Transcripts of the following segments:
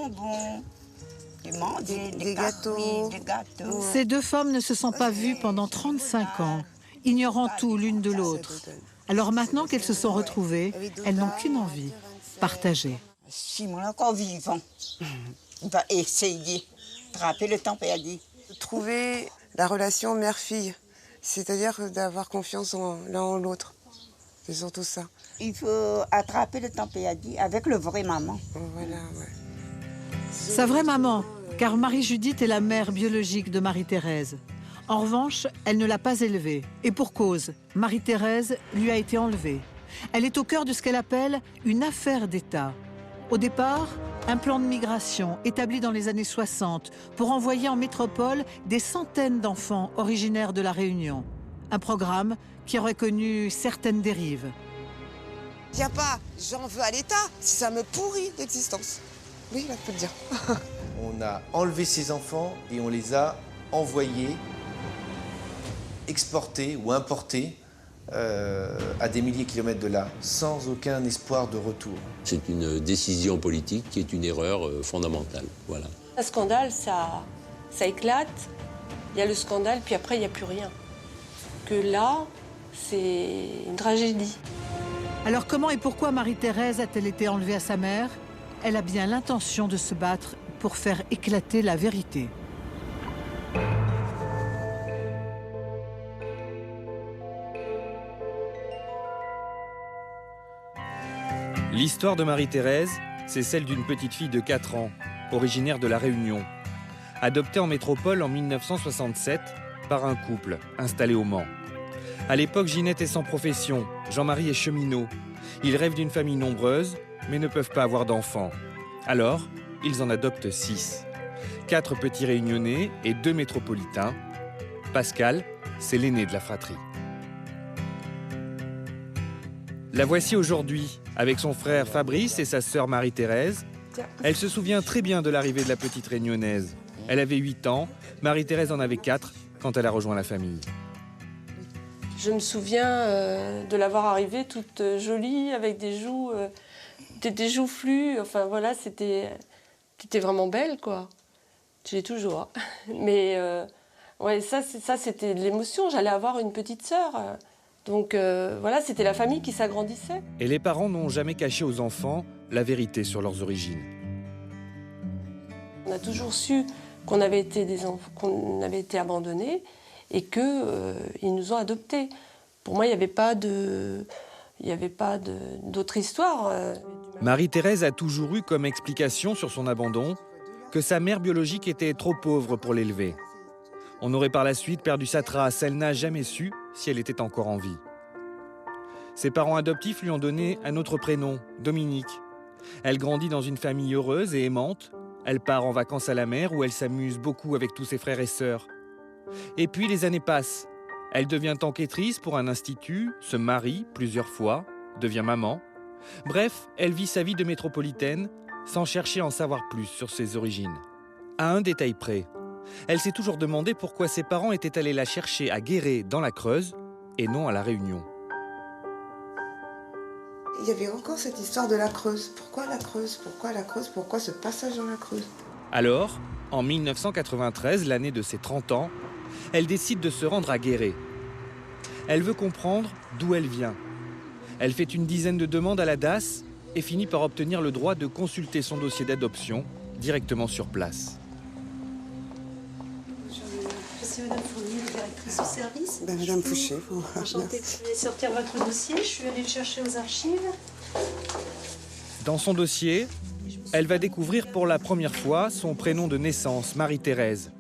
Bonbons, des gâteaux. oui, des gâteaux. Ces deux femmes ne se sont pas vues pendant 35 ans, ignorant tout l'une de l'autre. Alors maintenant qu'elles se sont retrouvées, elles n'ont qu'une envie, partager. Simon est encore vivant. Il va essayer de rattraper le temps perdu. Trouver la relation mère-fille, c'est-à-dire d'avoir confiance l'un en l'autre. C'est surtout ça. Il faut attraper le temps perdu avec le vrai maman. Voilà, ouais. Sa vraie maman, car Marie-Judith est la mère biologique de Marie-Thérèse. En revanche, elle ne l'a pas élevée. Et pour cause, Marie-Thérèse lui a été enlevée. Elle est au cœur de ce qu'elle appelle une affaire d'État. Au départ, un plan de migration établi dans les années 60 pour envoyer en métropole des centaines d'enfants originaires de La Réunion. Un programme qui aurait connu certaines dérives. Il n'y a pas « j'en veux à l'État » si ça me pourrit l'existence. Oui, là, je peux le dire. On a enlevé ces enfants et on les a envoyés, exportés ou importés à des milliers de kilomètres de là, sans aucun espoir de retour. C'est une décision politique qui est une erreur fondamentale. Voilà. Un scandale, ça éclate, il y a le scandale, puis après, il n'y a plus rien. Que là, c'est une tragédie. Alors comment et pourquoi Marie-Thérèse a-t-elle été enlevée à sa mère? Elle a bien l'intention de se battre pour faire éclater la vérité. L'histoire de Marie-Thérèse, c'est celle d'une petite fille de 4 ans, originaire de La Réunion, adoptée en métropole en 1967 par un couple installé au Mans. À l'époque, Ginette est sans profession, Jean-Marie est cheminot. Ils rêvent d'une famille nombreuse, mais ne peuvent pas avoir d'enfants. Alors, ils en adoptent 6. 4 petits réunionnais et 2 métropolitains. Pascal, c'est l'aîné de la fratrie. La voici aujourd'hui, avec son frère Fabrice et sa sœur Marie-Thérèse. Elle se souvient très bien de l'arrivée de la petite réunionnaise. Elle avait 8 ans, Marie-Thérèse en avait 4 quand elle a rejoint la famille. Je me souviens de la voir arriver toute jolie, avec des joues flues. Enfin voilà, c'était vraiment belle, quoi. Je l'ai toujours. Mais ouais, ça c'était de l'émotion. J'allais avoir une petite sœur. Donc voilà, c'était la famille qui s'agrandissait. Et les parents n'ont jamais caché aux enfants la vérité sur leurs origines. On a toujours su qu'on avait été abandonnés et qu'ils nous ont adoptés. Pour moi, il n'y avait pas d'autre histoire. Marie-Thérèse a toujours eu comme explication sur son abandon que sa mère biologique était trop pauvre pour l'élever. On aurait par la suite perdu sa trace, elle n'a jamais su si elle était encore en vie. Ses parents adoptifs lui ont donné un autre prénom, Dominique. Elle grandit dans une famille heureuse et aimante. Elle part en vacances à la mer où elle s'amuse beaucoup avec tous ses frères et sœurs. Et puis les années passent. Elle devient enquêtrice pour un institut, se marie plusieurs fois, devient maman. Bref, elle vit sa vie de métropolitaine sans chercher à en savoir plus sur ses origines. À un détail près, elle s'est toujours demandé pourquoi ses parents étaient allés la chercher à Guéret dans la Creuse et non à La Réunion. Il y avait encore cette histoire de la Creuse. Pourquoi la Creuse? Pourquoi la Creuse? Pourquoi ce passage dans la Creuse? Alors, en 1993, l'année de ses 30 ans, elle décide de se rendre à Guéret. Elle veut comprendre d'où elle vient. Elle fait une dizaine de demandes à la DAS et finit par obtenir le droit de consulter son dossier d'adoption directement sur place. Je suis Madame Fournier, directrice au service. Madame Fouché. Enchantée de vous sortir votre dossier. Je suis allée le chercher aux archives. Dans son dossier, elle va découvrir pour la première fois son prénom de naissance, Marie-Thérèse.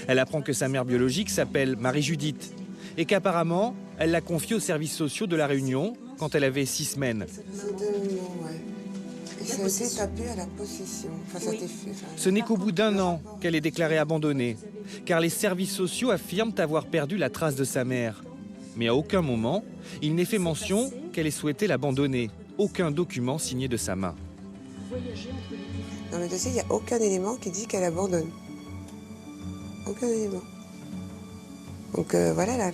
Elle apprend que sa mère biologique s'appelle Marie-Judith et qu'apparemment, elle l'a confiée aux services sociaux de La Réunion quand elle avait 6 semaines. Et ça a été tapé à la possession. Enfin, ça a été fait. Ce n'est qu'au bout d'1 an qu'elle est déclarée abandonnée, car les services sociaux affirment avoir perdu la trace de sa mère. Mais à aucun moment, il n'est fait mention qu'elle ait souhaité l'abandonner. Aucun document signé de sa main. Dans le dossier, il n'y a aucun élément qui dit qu'elle abandonne. Aucun élément. Donc voilà,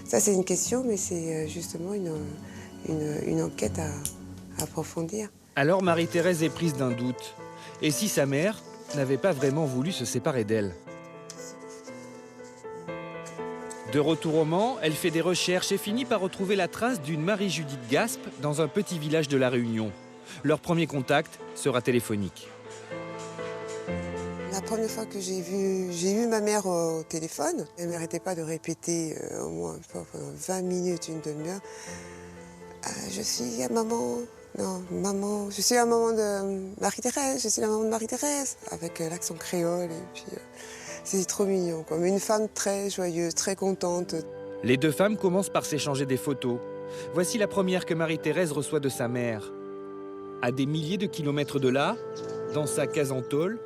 ça c'est une question, mais c'est justement une enquête à approfondir. Alors Marie-Thérèse est prise d'un doute. Et si sa mère n'avait pas vraiment voulu se séparer d'elle? De retour au Mans, elle fait des recherches et finit par retrouver la trace d'une Marie-Judith Gaspe dans un petit village de La Réunion. Leur premier contact sera téléphonique. La première fois que j'ai eu ma mère au téléphone, elle n'arrêtait pas de répéter au moins pendant 20 minutes, une demi-heure. Je suis la maman, maman, je suis la maman de Marie-Thérèse, je suis la maman de Marie-Thérèse, avec l'accent créole. Et puis, c'est trop mignon, comme une femme très joyeuse, très contente. Les deux femmes commencent par s'échanger des photos. Voici la première que Marie-Thérèse reçoit de sa mère. À des milliers de kilomètres de là, dans sa case en tôle,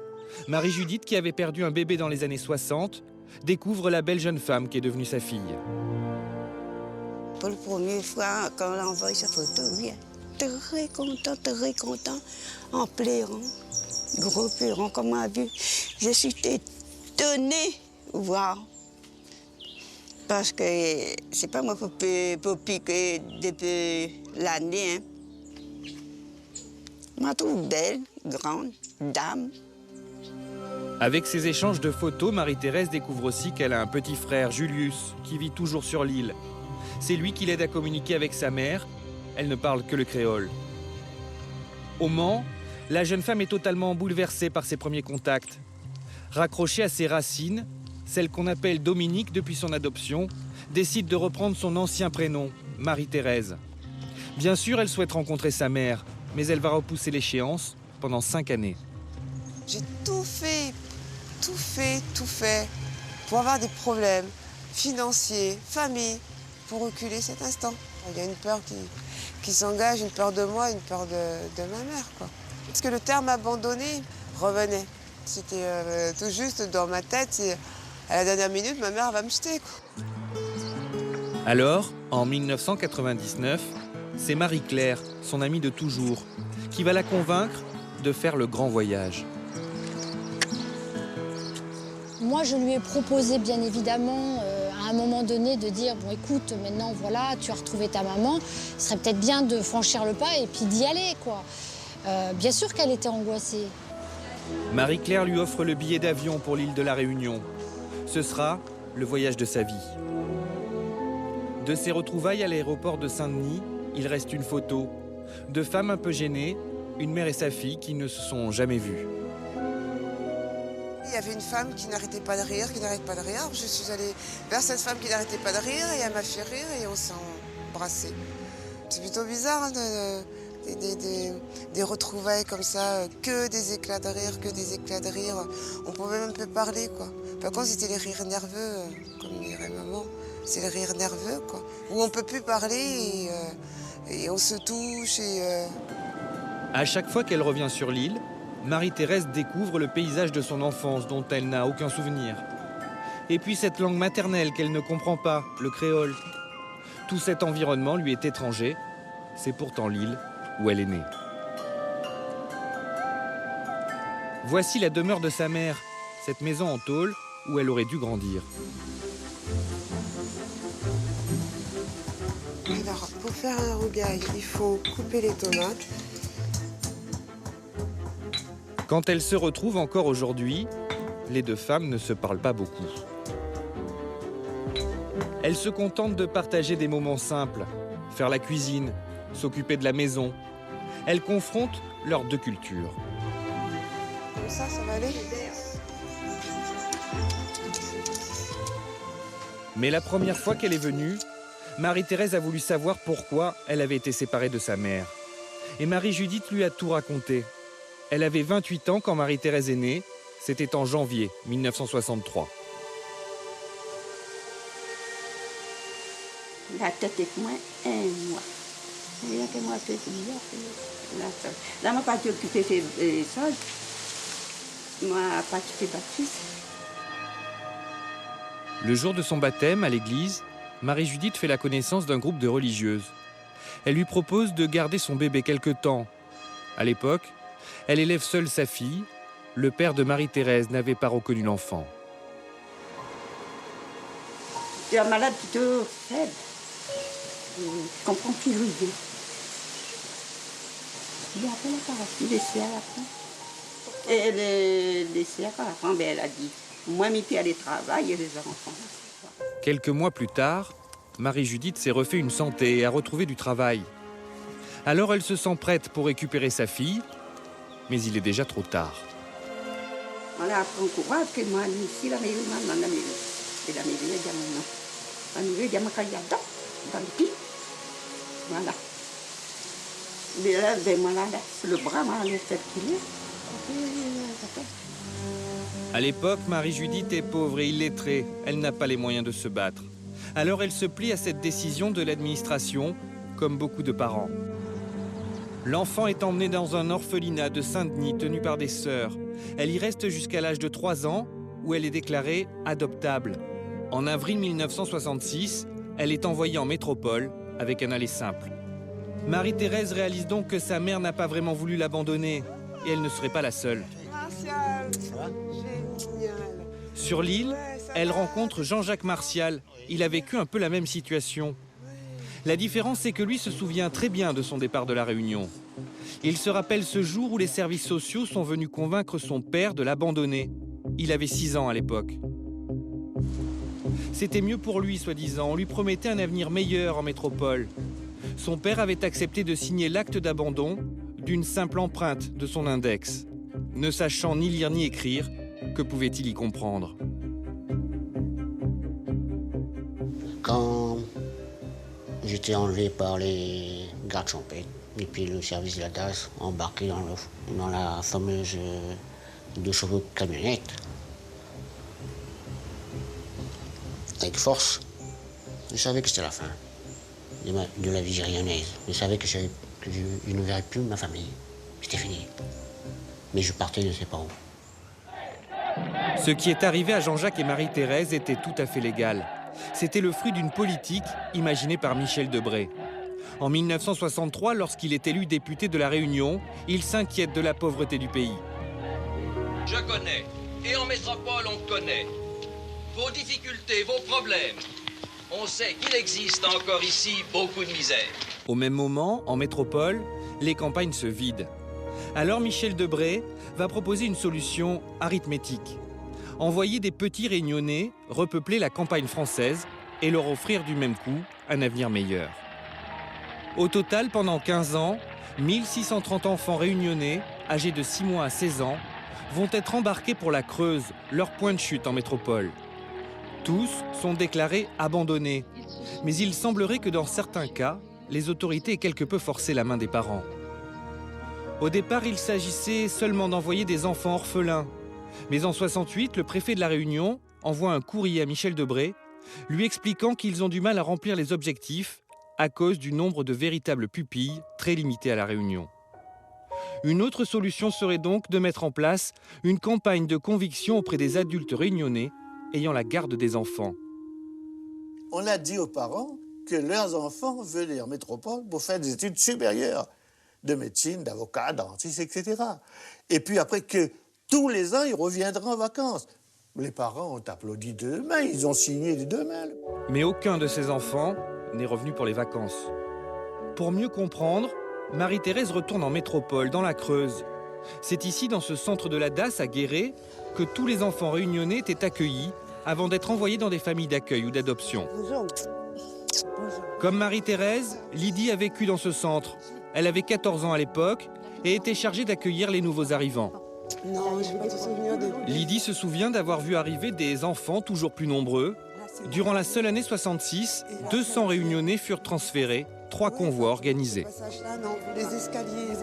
Marie-Judith, qui avait perdu un bébé dans les années 60, découvre la belle jeune femme qui est devenue sa fille. Pour la première fois, quand on a envoyé sa photo, oui, très content, en pleurant, gros pleurant comme on a vu. Je suis étonnée, waouh. Parce que c'est pas moi pour piquer depuis l'année. Hein. Je me trouve belle, grande, dame. Avec ces échanges de photos, Marie-Thérèse découvre aussi qu'elle a un petit frère, Julius, qui vit toujours sur l'île. C'est lui qui l'aide à communiquer avec sa mère. Elle ne parle que le créole. Au Mans, la jeune femme est totalement bouleversée par ses premiers contacts. Raccrochée à ses racines, celle qu'on appelle Dominique depuis son adoption, décide de reprendre son ancien prénom, Marie-Thérèse. Bien sûr, elle souhaite rencontrer sa mère, mais elle va repousser l'échéance pendant 5 années. J'ai tout fait pour avoir des problèmes financiers, famille, pour reculer cet instant. Il y a une peur qui s'engage, une peur de moi, une peur de ma mère, quoi. Parce que le terme abandonné revenait. C'était tout juste dans ma tête, à la dernière minute, ma mère va me jeter, quoi. Alors, en 1999, c'est Marie-Claire, son amie de toujours, qui va la convaincre de faire le grand voyage. Moi, je lui ai proposé, bien évidemment, à un moment donné, de dire « Bon, écoute, maintenant, voilà, tu as retrouvé ta maman. Ce serait peut-être bien de franchir le pas et puis d'y aller, quoi. » Bien sûr qu'elle était angoissée. Marie-Claire lui offre le billet d'avion pour l'île de la Réunion. Ce sera le voyage de sa vie. De ses retrouvailles à l'aéroport de Saint-Denis, il reste une photo. Deux femmes un peu gênées, une mère et sa fille qui ne se sont jamais vues. Il y avait une femme qui n'arrêtait pas de rire, Je suis allée vers cette femme qui n'arrêtait pas de rire et elle m'a fait rire et on s'est embrassés. C'est plutôt bizarre, hein, des retrouvailles comme ça, que des éclats de rire, On pouvait même plus parler, quoi. Par contre, c'était les rires nerveux, comme dirait maman. C'est les rires nerveux, quoi. Où on peut plus parler et on se touche À chaque fois qu'elle revient sur l'île, Marie-Thérèse découvre le paysage de son enfance dont elle n'a aucun souvenir. Et puis cette langue maternelle qu'elle ne comprend pas, le créole. Tout cet environnement lui est étranger. C'est pourtant l'île où elle est née. Voici la demeure de sa mère, cette maison en tôle où elle aurait dû grandir. Alors, pour faire un rougail, il faut couper les tomates. Quand elles se retrouvent encore aujourd'hui, les deux femmes ne se parlent pas beaucoup. Elles se contentent de partager des moments simples, faire la cuisine, s'occuper de la maison. Elles confrontent leurs deux cultures. Comme ça va aller. Mais la première fois qu'elle est venue, Marie-Thérèse a voulu savoir pourquoi elle avait été séparée de sa mère. Et Marie-Judith lui a tout raconté. Elle avait 28 ans quand Marie-Thérèse est née. C'était en janvier 1963. La tête est moins un mois. Rien que moi, c'est bizarre. Là, moi, pas occupé de ça. Moi, pas occupé de baptiste. Le jour de son baptême, à l'église, Marie-Judith fait la connaissance d'un groupe de religieuses. Elle lui propose de garder son bébé quelque temps. À l'époque, elle élève seule sa fille. Le père de Marie-Thérèse n'avait pas reconnu l'enfant. Tu es un malade plutôt faible. Je comprends plus l'idée. Il est après la parole, il est à la fin. Et elle est laissée à parents, ben elle a dit, moi, je peux aller travailler les enfants. Quelques mois plus tard, Marie-Judith s'est refait une santé et a retrouvé du travail. Alors elle se sent prête pour récupérer sa fille, mais il est déjà trop tard. Voilà, après on courage que moi, ici, la maison, la maison. Et la maison, la maison, il y a ma caillade dans le pied. Voilà. Mais là, le bras, le fait qu'il est. À l'époque, Marie-Judith est pauvre et illettrée. Elle n'a pas les moyens de se battre. Alors elle se plie à cette décision de l'administration, comme beaucoup de parents. L'enfant est emmené dans un orphelinat de Saint-Denis tenu par des sœurs. Elle y reste jusqu'à l'âge de 3 ans, où elle est déclarée adoptable. En avril 1966, elle est envoyée en métropole avec un aller simple. Marie-Thérèse réalise donc que sa mère n'a pas vraiment voulu l'abandonner, et elle ne serait pas la seule. Sur l'île, elle rencontre Jean-Jacques Martial. Il a vécu un peu la même situation. La différence, c'est que lui se souvient très bien de son départ de La Réunion. Il se rappelle ce jour où les services sociaux sont venus convaincre son père de l'abandonner. Il avait 6 ans à l'époque. C'était mieux pour lui, soi-disant. On lui promettait un avenir meilleur en métropole. Son père avait accepté de signer l'acte d'abandon d'une simple empreinte de son index. Ne sachant ni lire ni écrire, que pouvait-il y comprendre? Quand j'étais enlevé par les gardes champêtres et puis le service de la DAS embarqué dans la fameuse 2 chevaux camionnette, avec force, je savais que c'était la fin de la vie gérianaise. Je savais que je ne verrais plus ma famille. C'était fini. Mais je partais de ne sais pas où. Ce qui est arrivé à Jean-Jacques et Marie-Thérèse était tout à fait légal. C'était le fruit d'une politique imaginée par Michel Debré. En 1963, lorsqu'il est élu député de La Réunion, il s'inquiète de la pauvreté du pays. Je connais, et en métropole on connaît, vos difficultés, vos problèmes. On sait qu'il existe encore ici beaucoup de misère. Au même moment, en métropole, les campagnes se vident. Alors Michel Debré va proposer une solution arithmétique. Envoyer des petits Réunionnais repeupler la campagne française et leur offrir du même coup un avenir meilleur. Au total, pendant 15 ans, 1630 enfants réunionnais, âgés de 6 mois à 16 ans, vont être embarqués pour la Creuse, leur point de chute en métropole. Tous sont déclarés abandonnés. Mais il semblerait que dans certains cas, les autorités aient quelque peu forcé la main des parents. Au départ, il s'agissait seulement d'envoyer des enfants orphelins. Mais en 68, le préfet de La Réunion envoie un courrier à Michel Debré, lui expliquant qu'ils ont du mal à remplir les objectifs à cause du nombre de véritables pupilles très limité à La Réunion. Une autre solution serait donc de mettre en place une campagne de conviction auprès des adultes réunionnais ayant la garde des enfants. On a dit aux parents que leurs enfants venaient en métropole pour faire des études supérieures de médecine, d'avocat, dentiste, etc. Et puis après que tous les ans, ils reviendraient en vacances. Les parents ont applaudi de deux mains, ils ont signé de deux mains. Mais aucun de ces enfants n'est revenu pour les vacances. Pour mieux comprendre, Marie-Thérèse retourne en métropole, dans la Creuse. C'est ici, dans ce centre de la DAS à Guéret, que tous les enfants réunionnais étaient accueillis avant d'être envoyés dans des familles d'accueil ou d'adoption. Comme Marie-Thérèse, Lydie a vécu dans ce centre. Elle avait 14 ans à l'époque et était chargée d'accueillir les nouveaux arrivants. Non, je n'ai pas de souvenir de... Lydie se souvient d'avoir vu arriver des enfants toujours plus nombreux. Durant la seule année 66, 200 réunionnais furent transférés, 3 convois organisés. Les escaliers.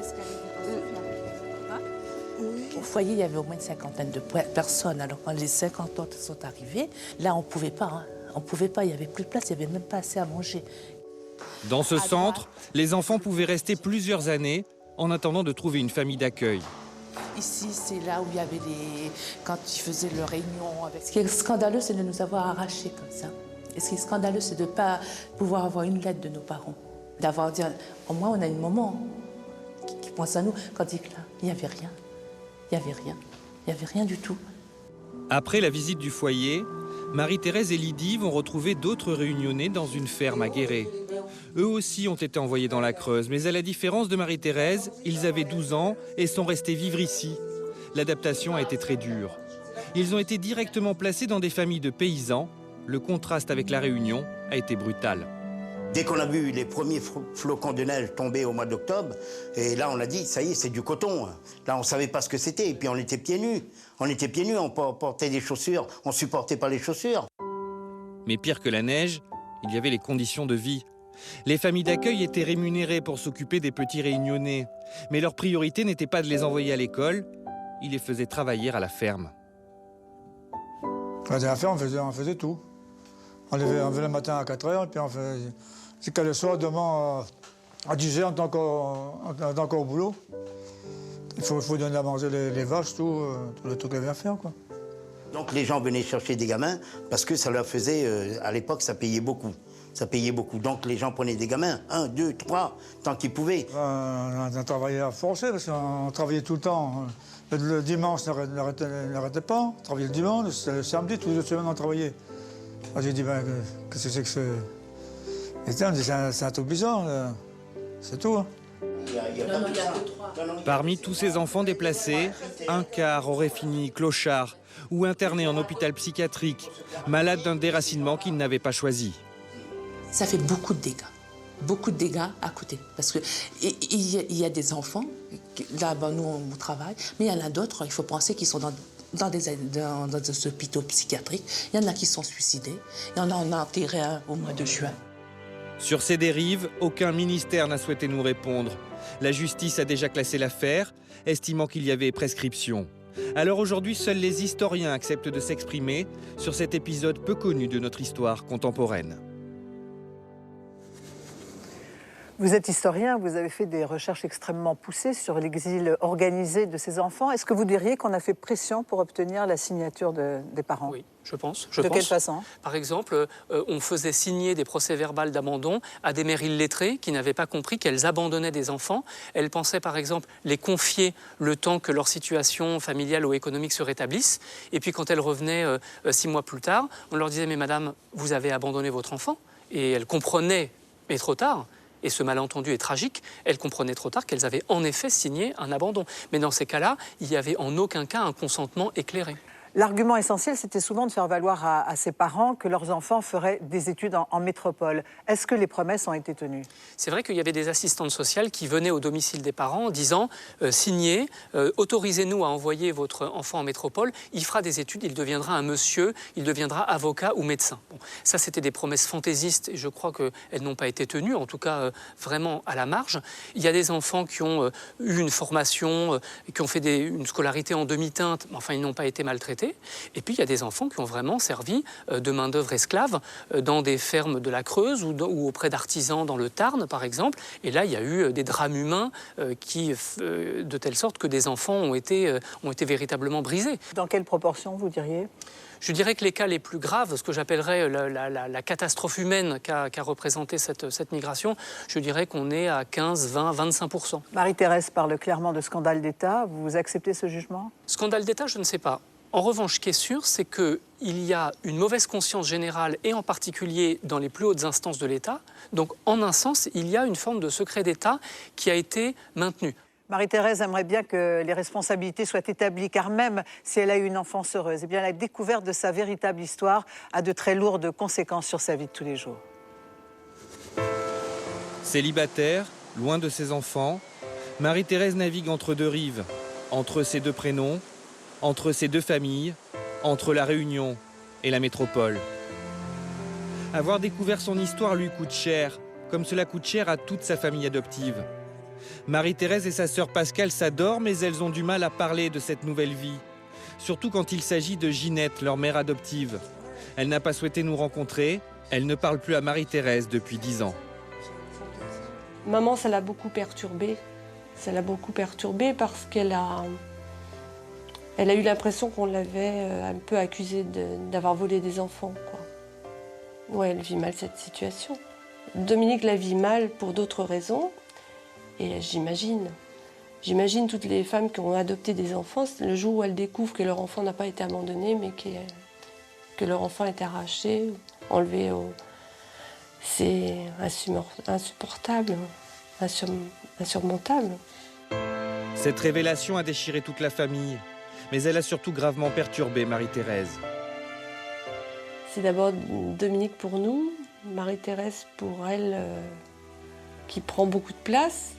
Au foyer, il y avait au moins une cinquantaine de personnes. Alors quand les 50 autres sont arrivés, là on ne pouvait pas. Hein. On ne pouvait pas, il n'y avait plus de place, il n'y avait même pas assez à manger. Dans ce centre, les enfants pouvaient rester plusieurs années en attendant de trouver une famille d'accueil. Ici, c'est là où il y avait quand ils faisaient leurs réunions. Ce qui est scandaleux, c'est de nous avoir arrachés comme ça. Et ce qui est scandaleux, c'est de ne pas pouvoir avoir une lettre de nos parents. D'avoir dit, au moins on a une maman qui pense à nous. Quand il n'y avait rien. Il n'y avait rien. Il n'y avait rien du tout. Après la visite du foyer, Marie-Thérèse et Lydie vont retrouver d'autres réunionnais dans une ferme à Guéret. Eux aussi ont été envoyés dans la Creuse, mais à la différence de Marie-Thérèse, ils avaient 12 ans et sont restés vivre ici. l'adaptation a été très dure. Ils ont été directement placés dans des familles de paysans. Le contraste avec la Réunion a été brutal. Dès qu'on a vu les premiers flocons de neige tomber au mois d'octobre, et là on a dit, ça y est, c'est du coton. Là on ne savait pas ce que c'était, et puis on était pieds nus. On était pieds nus, on portait des chaussures, on supportait pas les chaussures. Mais pire que la neige, il y avait les conditions de vie. Les familles d'accueil étaient rémunérées pour s'occuper des petits réunionnais. Mais leur priorité n'était pas de les envoyer à l'école, ils les faisaient travailler à la ferme. À la ferme, on faisait tout. On levait le matin à 4h, et puis on faisait... Jusqu'à le soir, demain, à 10h, on est encore au boulot. Il faut donner à manger les vaches, tout le truc qu'il y avait à faire, quoi. Donc les gens venaient chercher des gamins, parce que ça leur faisait... à l'époque, ça payait beaucoup. Ça payait beaucoup. Donc les gens prenaient des gamins, 1, 2, 3, tant qu'ils pouvaient. On travaillait à forcer, parce qu'on travaillait tout le temps. Le dimanche, on n'arrêtait pas. On travaillait le dimanche, le samedi, toutes les semaines, on travaillait. J'ai dit, qu'est-ce que c'est que ce... C'est un truc bizarre, c'est tout. Hein. Parmi tous ces enfants déplacés, un quart aurait fini clochard ou interné en hôpital psychiatrique, malade d'un déracinement qu'il n'avait pas choisi. Ça fait beaucoup de dégâts à côté. Parce qu'il y a des enfants, là, nous, on travaille, mais il y en a d'autres, il faut penser qu'ils sont dans des hôpitaux psychiatriques. Il y en a qui sont suicidés. Il y en a, on a enterré un au mois de juin. Sur ces dérives, aucun ministère n'a souhaité nous répondre. La justice a déjà classé l'affaire, estimant qu'il y avait prescription. Alors aujourd'hui, seuls les historiens acceptent de s'exprimer sur cet épisode peu connu de notre histoire contemporaine. Vous êtes historien, vous avez fait des recherches extrêmement poussées sur l'exil organisé de ces enfants. Est-ce que vous diriez qu'on a fait pression pour obtenir la signature des parents? Oui, je pense. De quelle façon? Par exemple, on faisait signer des procès-verbaux d'abandon à des mères illettrées qui n'avaient pas compris qu'elles abandonnaient des enfants. Elles pensaient, par exemple, les confier le temps que leur situation familiale ou économique se rétablisse. Et puis, quand elles revenaient 6 mois plus tard, on leur disait « Mais madame, vous avez abandonné votre enfant ?» Et elles comprenaient, mais trop tard. Et ce malentendu est tragique, elles comprenaient trop tard qu'elles avaient en effet signé un abandon. Mais dans ces cas-là, il n'y avait en aucun cas un consentement éclairé. L'argument essentiel, c'était souvent de faire valoir à ses parents que leurs enfants feraient des études en métropole. Est-ce que les promesses ont été tenues? C'est vrai qu'il y avait des assistantes sociales qui venaient au domicile des parents en disant signez, autorisez-nous à envoyer votre enfant en métropole, il fera des études, il deviendra un monsieur, il deviendra avocat ou médecin. Bon, ça, c'était des promesses fantaisistes et je crois qu'elles n'ont pas été tenues, en tout cas vraiment à la marge. Il y a des enfants qui ont eu une formation, qui ont fait une scolarité en demi-teinte, mais enfin, ils n'ont pas été maltraités. Et puis, il y a des enfants qui ont vraiment servi de main-d'œuvre esclave dans des fermes de la Creuse ou auprès d'artisans dans le Tarn, par exemple. Et là, il y a eu des drames humains de telle sorte que des enfants ont été véritablement brisés. Dans quelle proportion, vous diriez ? Je dirais que les cas les plus graves, ce que j'appellerais la catastrophe humaine qu'a représenté cette migration, je dirais qu'on est à 15, 20, 25%. Marie-Thérèse parle clairement de scandale d'État. Vous acceptez ce jugement ? Scandale d'État, je ne sais pas. En revanche, ce qui est sûr, c'est qu'il y a une mauvaise conscience générale, et en particulier dans les plus hautes instances de l'État. Donc, en un sens, il y a une forme de secret d'État qui a été maintenue. Marie-Thérèse aimerait bien que les responsabilités soient établies, car même si elle a eu une enfance heureuse, eh bien, la découverte de sa véritable histoire a de très lourdes conséquences sur sa vie de tous les jours. Célibataire, loin de ses enfants, Marie-Thérèse navigue entre deux rives, entre ses deux prénoms, entre ces deux familles, entre la Réunion et la métropole. Avoir découvert son histoire lui coûte cher, comme cela coûte cher à toute sa famille adoptive. Marie-Thérèse et sa sœur Pascale s'adorent, mais elles ont du mal à parler de cette nouvelle vie. Surtout quand il s'agit de Ginette, leur mère adoptive. Elle n'a pas souhaité nous rencontrer, elle ne parle plus à Marie-Thérèse depuis 10 ans. Maman, ça l'a beaucoup perturbée. Ça l'a beaucoup perturbée parce qu'elle a eu l'impression qu'on l'avait un peu accusée d'avoir volé des enfants, quoi. Ouais, elle vit mal cette situation. Dominique la vit mal pour d'autres raisons. Et j'imagine toutes les femmes qui ont adopté des enfants, le jour où elles découvrent que leur enfant n'a pas été abandonné, mais que leur enfant est arraché, enlevé c'est insupportable, insurmontable. Cette révélation a déchiré toute la famille. Mais elle a surtout gravement perturbé Marie-Thérèse. C'est d'abord Dominique pour nous, Marie-Thérèse pour elle, qui prend beaucoup de place.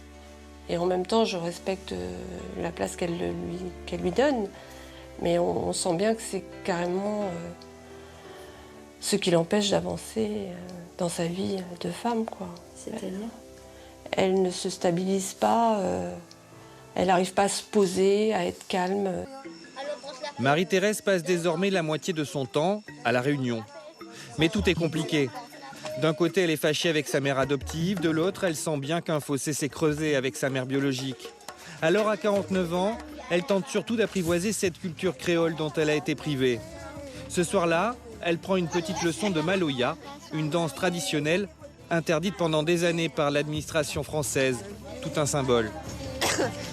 Et en même temps, je respecte la place qu'elle lui donne. Mais on sent bien que c'est carrément ce qui l'empêche d'avancer dans sa vie de femme, quoi. C'est-à-dire ? Elle ne se stabilise pas, elle n'arrive pas à se poser, à être calme. Marie-Thérèse passe désormais la moitié de son temps à la Réunion. Mais tout est compliqué. D'un côté, elle est fâchée avec sa mère adoptive, de l'autre, elle sent bien qu'un fossé s'est creusé avec sa mère biologique. Alors, à 49 ans, elle tente surtout d'apprivoiser cette culture créole dont elle a été privée. Ce soir-là, elle prend une petite leçon de maloya, une danse traditionnelle interdite pendant des années par l'administration française. Tout un symbole.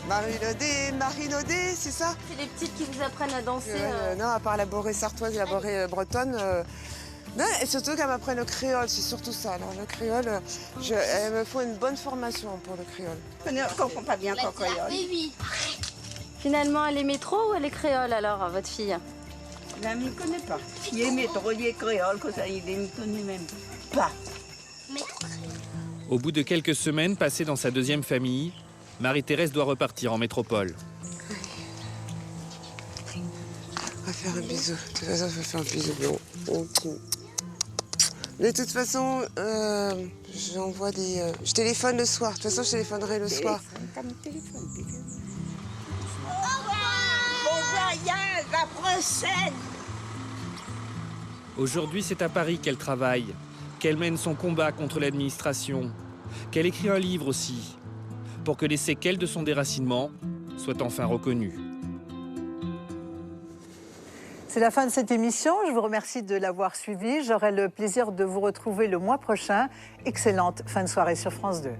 Marie-Nodé, c'est ça? C'est les petites qui vous apprennent à danser. Non, à part la borée sartoise et la borée bretonne. Non, et surtout qu'elle m'apprenne le créole, c'est surtout ça. Alors, le créole, elle me faut une bonne formation pour le créole. Je ne comprends pas bien le créole. Finalement, elle est métro ou elle est créole alors, votre fille? Je ne connais pas. Il est métro, il est créole, que ça, il ne connaît même pas. Au bout de quelques semaines passées dans sa deuxième famille, Marie-Thérèse doit repartir en métropole. On va faire un bisou. De toute façon, je vais faire un bisou. De toute façon, j'envoie des... je téléphone le soir. De toute façon, je téléphonerai le soir. Bon voyage, la prochaine. Aujourd'hui, c'est à Paris qu'elle travaille, qu'elle mène son combat contre l'administration, qu'elle écrit un livre aussi, pour que les séquelles de son déracinement soient enfin reconnues. C'est la fin de cette émission. Je vous remercie de l'avoir suivie. J'aurai le plaisir de vous retrouver le mois prochain. Excellente fin de soirée sur France 2.